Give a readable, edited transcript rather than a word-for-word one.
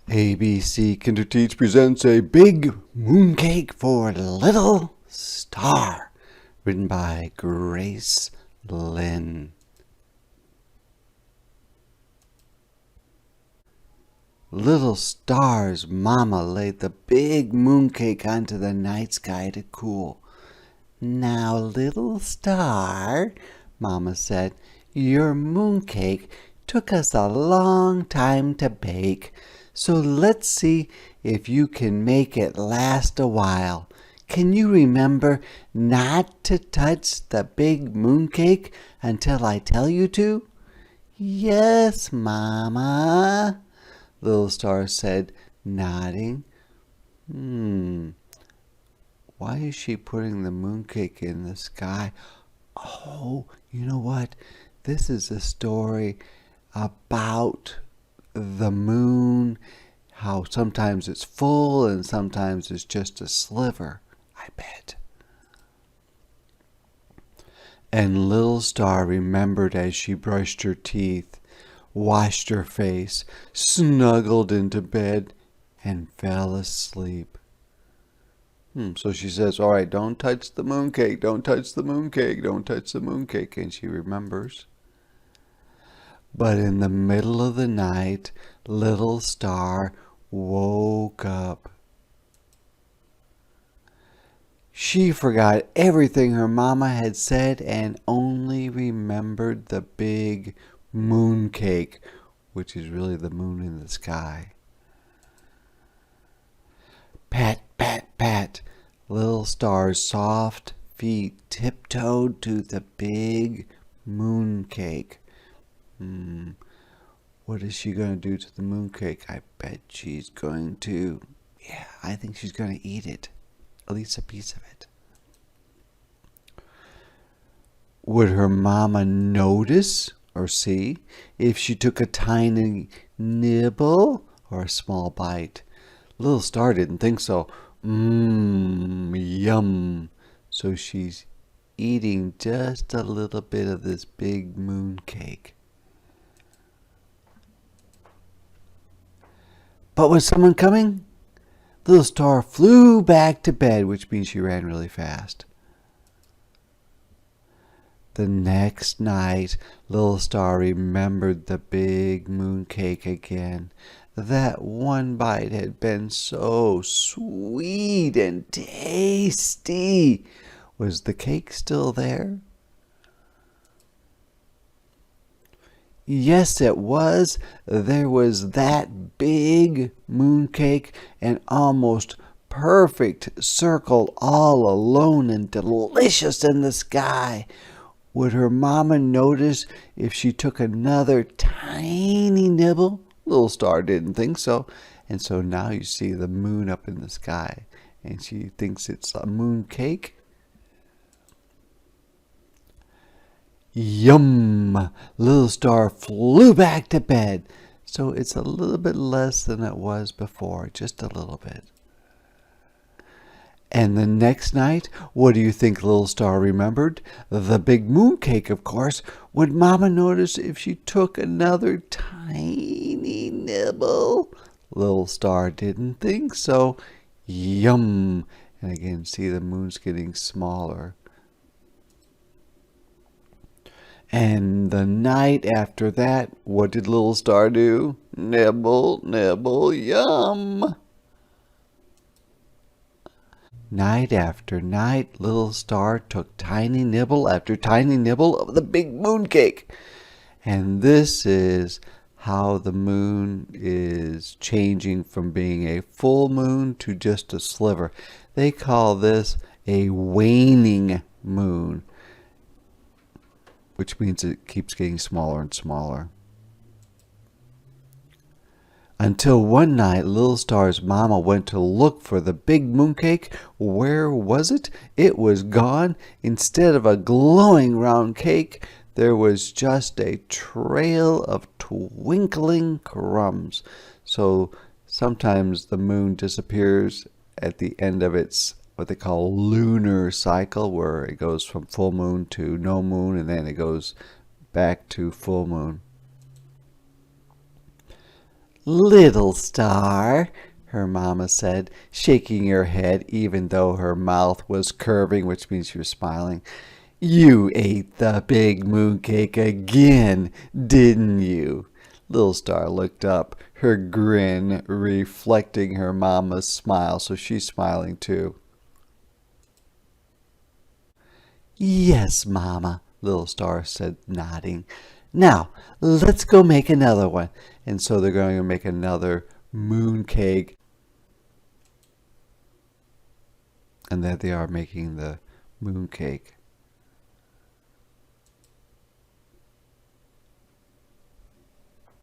ABC Kinderteach presents a Big Mooncake for Little Star, written by Grace Lynn. Little Star's mama laid the big mooncake onto the night sky to cool. "Now, Little Star," Mama said, "your mooncake took us a long time to bake, so let's see if you can make it last a while. Can you remember not to touch the big mooncake until I tell you to?" "Yes, Mama," Little Star said, nodding. Why is she putting the mooncake in the sky? Oh, you know what? This is a story about the moon, how sometimes it's full and sometimes it's just a sliver, I bet. And Little Star remembered as she brushed her teeth, washed her face, snuggled into bed, and fell asleep. So she says, "All right, don't touch the mooncake, don't touch the mooncake, don't touch the mooncake," and she remembers. But in the middle of the night, Little Star woke up. She forgot everything her mama had said and only remembered the big mooncake, which is really the moon in the sky. Pat, pat, pat. Little Star's soft feet tiptoed to the big mooncake. What is she going to do to the mooncake? I bet she's going to, I think she's going to eat it. At least a piece of it. Would her mama notice or see if she took a tiny nibble or a small bite? Little Star didn't think so. Yum. So she's eating just a little bit of this big mooncake. But was someone coming? Little Star flew back to bed, which means she ran really fast. The next night, Little Star remembered the big mooncake again. That one bite had been so sweet and tasty. Was the cake still there? Yes, it was. There was that big mooncake, an almost perfect circle, all alone and delicious in the sky. Would her mama notice if she took another tiny nibble? Little Star didn't think so. And so now you see the moon up in the sky, and she thinks it's a mooncake. Yum! Little Star flew back to bed. So it's a little bit less than it was before, just a little bit. And the next night, what do you think Little Star remembered? The big mooncake, of course. Would Mama notice if she took another tiny nibble? Little Star didn't think so. Yum! And again, see the moon's getting smaller. And the night after that, what did Little Star do? Nibble, nibble, yum! Night after night, Little Star took tiny nibble after tiny nibble of the big mooncake. And this is how the moon is changing from being a full moon to just a sliver. They call this a waning moon, which means it keeps getting smaller and smaller. Until one night, Little Star's mama went to look for the big mooncake. Where was it? It was gone. Instead of a glowing round cake, there was just a trail of twinkling crumbs. So sometimes the moon disappears at the end of its what they call lunar cycle, where it goes from full moon to no moon, and then it goes back to full moon. Little star, her mama said, shaking her head even though her mouth was curving, which means she was smiling. You ate the big mooncake again, didn't you? Little Star looked up, her grin reflecting her mama's smile, so she's smiling too. Yes, Mama, Little Star said, nodding. Now, let's go make another one. And so they're going to make another mooncake. And there they are making the mooncake.